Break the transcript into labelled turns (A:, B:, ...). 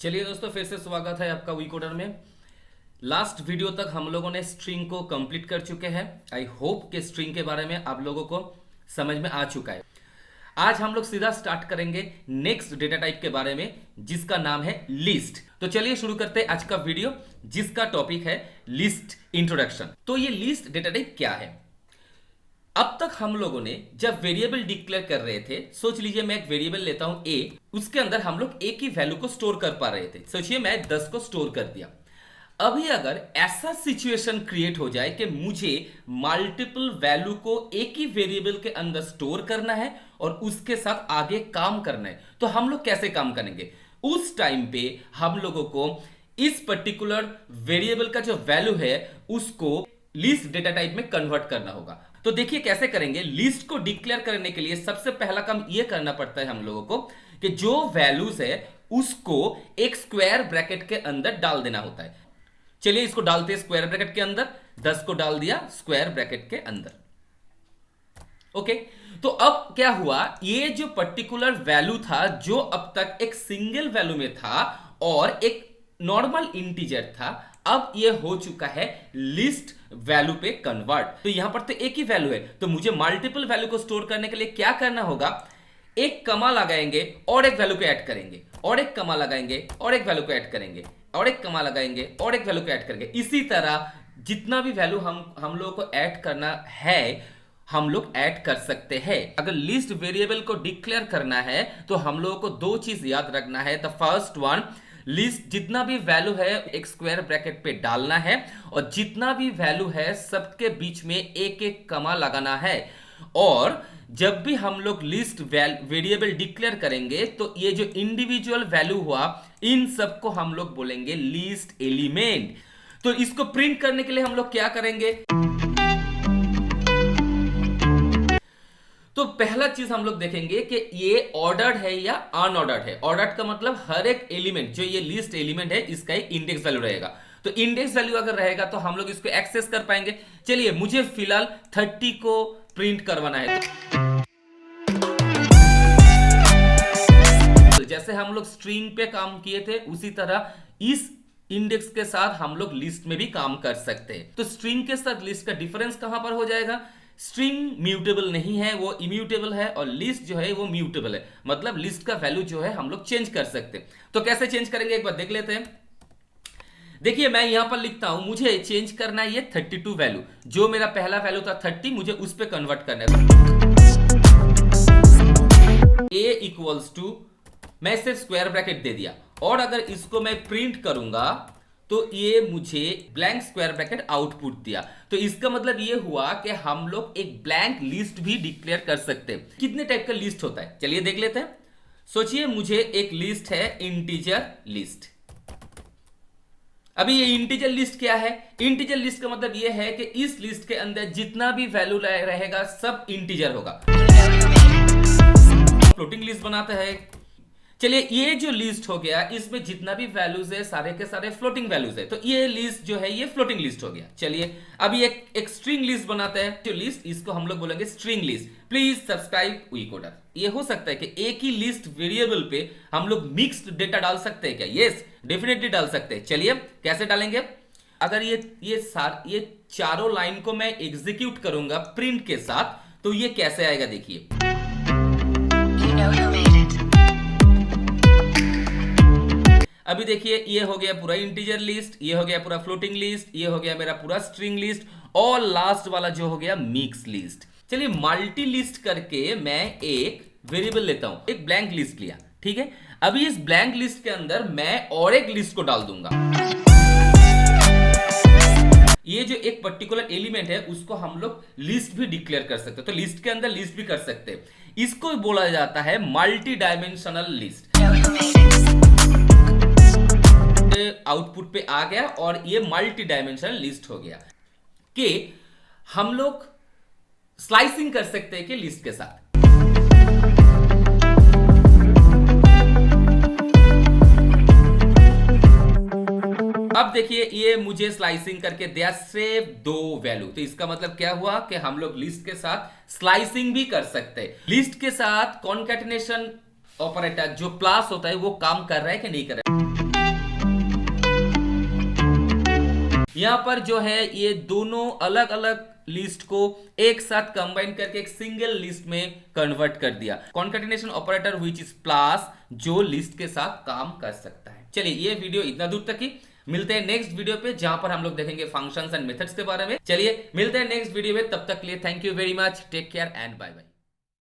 A: चलिए दोस्तों, फिर से स्वागत है आपका वीकोडर में। लास्ट वीडियो तक हम लोगों ने स्ट्रिंग को कंप्लीट कर चुके हैं। आई होप कि स्ट्रिंग के बारे में आप लोगों को समझ में आ चुका है। आज हम लोग सीधा स्टार्ट करेंगे नेक्स्ट डेटा टाइप के बारे में, जिसका नाम है लिस्ट। तो चलिए शुरू करते हैं आज का वीडियो, जिसका टॉपिक है लिस्ट इंट्रोडक्शन। तो ये लिस्ट डेटा टाइप क्या है? अब तक हम लोगों ने जब वेरिएबल डिक्लेयर कर रहे थे, सोच लीजिए मैं एक वेरिएबल लेता हूं ए, उसके अंदर हम लोग ए की वैल्यू को स्टोर कर पा रहे थे। सोचिए मैं 10 को स्टोर कर दिया। अभी अगर ऐसा सिचुएशन क्रिएट हो जाए कि मुझे मल्टीपल वैल्यू को एक ही वेरिएबल के अंदर स्टोर करना है और उसके साथ आगे काम करना है, तो हम लोग कैसे काम करेंगे? उस टाइम पे हम लोगों को इस पर्टिकुलर वेरिएबल का जो वैल्यू है उसको लिस्ट डेटा टाइप में कन्वर्ट करना होगा। तो देखिए कैसे करेंगे। लिस्ट को डिक्लेयर करने के लिए सबसे पहला काम यह करना पड़ता है हम लोगों को कि जो वैल्यूज है उसको एक स्क्वायर ब्रैकेट के अंदर डाल देना होता है। चलिए इसको डालते हैं स्क्वायर ब्रैकेट के अंदर। 10 को डाल दिया स्क्वायर ब्रैकेट के अंदर। ओके, तो अब क्या हुआ, ये जो पर्टिकुलर वैल्यू था जो अब तक एक सिंगल वैल्यू में था और एक नॉर्मल इंटीजर था, अब ये हो चुका है लिस्ट वैल्यू पे कन्वर्ट। तो यहां पर तो एक ही वैल्यू है, तो मुझे मल्टीपल वैल्यू को स्टोर करने के लिए क्या करना होगा? एक कमा लगाएंगे और एक वैल्यू को ऐड करेंगे, और एक कमा लगाएंगे और एक वैल्यू को ऐड करेंगे, और एक कमा लगाएंगे और एक वैल्यू को ऐड करेंगे। इसी तरह जितना भी वैल्यू हम लोगों को ऐड करना है हम लोग ऐड कर सकते हैं। अगर लिस्ट वेरिएबल को डिक्लेयर करना है तो हम लोगों को दो चीज याद रखना है। द फर्स्ट वन, लिस्ट जितना भी वैल्यू है एक स्क्वायर ब्रैकेट पे डालना है और जितना भी वैल्यू है सबके बीच में एक एक कमा लगाना है। और जब भी हम लोग लिस्ट वेरिएबल डिक्लेयर करेंगे तो ये जो इंडिविजुअल वैल्यू हुआ इन सबको हम लोग बोलेंगे लिस्ट एलिमेंट। तो इसको प्रिंट करने के लिए हम लोग क्या करेंगे? तो पहला चीज हम लोग देखेंगे कि ये ऑर्डर्ड है या अनऑर्डर्ड है। ऑर्डर्ड का मतलब हर एक एलिमेंट जो ये लिस्ट एलिमेंट है इसका एक इंडेक्स वैल्यू रहेगा। तो इंडेक्स वैल्यू अगर रहेगा तो हम लोग इसको एक्सेस कर पाएंगे। चलिए मुझे फिलहाल 30 को प्रिंट करवाना है। तो जैसे हम लोग स्ट्रिंग पे काम किए थे उसी तरह इस इंडेक्स के साथ हम लोग लिस्ट में भी काम कर सकते हैं। तो स्ट्रिंग के साथ लिस्ट का डिफरेंस कहां पर हो जाएगा? स्ट्रिंग म्यूटेबल नहीं है, वो इम्यूटेबल है, और लिस्ट जो है वो म्यूटेबल है। मतलब लिस्ट का वैल्यू जो है हम लोग चेंज कर सकते हैं। तो कैसे चेंज करेंगे एक बार देख लेते हैं। देखिए मैं यहां पर लिखता हूं, मुझे चेंज करना है ये 32 वैल्यू। जो मेरा पहला वैल्यू था 30, मुझे उस पर कन्वर्ट करना है। a इक्वल्स टू, मैं सिर्फ स्क्वायर ब्रैकेट दे दिया, और अगर इसको मैं प्रिंट करूंगा तो ये मुझे ब्लैंक स्क्वायर ब्रैकेट आउटपुट दिया। तो इसका मतलब ये हुआ कि हम लोग एक ब्लैंक लिस्ट भी डिक्लेयर कर सकते हैं। कितने टाइप का लिस्ट होता है चलिए देख लेते हैं। सोचिए मुझे एक लिस्ट है इंटीजर लिस्ट। अभी ये इंटीजर लिस्ट क्या है? इंटीजर लिस्ट का मतलब ये है कि इस लिस्ट के अंदर जितना भी वैल्यू रहेगा सब इंटीजर होगा। फ्लोटिंग लिस्ट बनाता है। चलिए ये जो लिस्ट हो गया इसमें जितना भी वैल्यूज है सारे के सारे फ्लोटिंग वैल्यूज है, तो ये लिस्ट जो है ये फ्लोटिंग लिस्ट हो गया। चलिए अभी एक स्ट्रिंग लिस्ट बनाते हैं। जो लिस्ट इसको हम लोग बोलेंगे स्ट्रिंग लिस्ट। प्लीज सब्सक्राइब वीकोडर। ये हो सकता है कि एक ही लिस्ट वेरिएबल पे हम लोग मिक्स्ड डेटा डाल सकते हैं क्या? यस, डेफिनेटली डाल सकते हैं। चलिए कैसे डालेंगे? अगर ये चारों लाइन को मैं एग्जीक्यूट करूंगा प्रिंट के साथ तो ये कैसे आएगा देखिए। अभी देखिए ये हो गया पूरा इंटीजर लिस्ट, ये हो गया पूरा फ्लोटिंग लिस्ट, ये हो गया मेरा पूरा स्ट्रिंग लिस्ट, और लास्ट वाला जो हो गया मिक्स लिस्ट। चलिए मल्टी लिस्ट करके मैं एक वेरिएबल लेता हूं, एक ब्लैंक लिस्ट लिया, ठीक है। अभी इस ब्लैंक लिस्ट के अंदर मैं और एक लिस्ट को डाल दूंगा। ये जो एक पर्टिकुलर एलिमेंट है उसको हम लोग लिस्ट भी डिक्लेयर कर सकते हैं। तो लिस्ट के अंदर लिस्ट भी कर सकते हैं। इसको बोला जाता है मल्टी डायमेंशनल लिस्ट। आउटपुट पे आ गया और ये मल्टी डायमेंशनल लिस्ट हो गया कि हम लोग स्लाइसिंग कर सकते हैं कि लिस्ट के साथ। अब देखिए ये मुझे स्लाइसिंग करके दिया सिर्फ 2 वैल्यू। तो इसका मतलब क्या हुआ कि हम लोग लिस्ट के साथ स्लाइसिंग भी कर सकते हैं। लिस्ट के साथ कॉन्कैटिनेशन ऑपरेटर जो प्लस होता है वो काम कर रहा है कि नहीं कर रहा है? यहाँ पर जो है ये दोनों अलग अलग लिस्ट को एक साथ कंबाइन करके एक सिंगल लिस्ट में कन्वर्ट कर दिया। Concatenation operator which is plus, जो लिस्ट के साथ काम कर सकता है। चलिए ये वीडियो इतना दूर तक ही, मिलते हैं नेक्स्ट वीडियो पे जहां पर हम लोग देखेंगे फंक्शंस एंड मेथड्स के बारे में। चलिए मिलते हैं नेक्स्ट वीडियो में, तब तक के लिए thank you very much, take care and bye bye.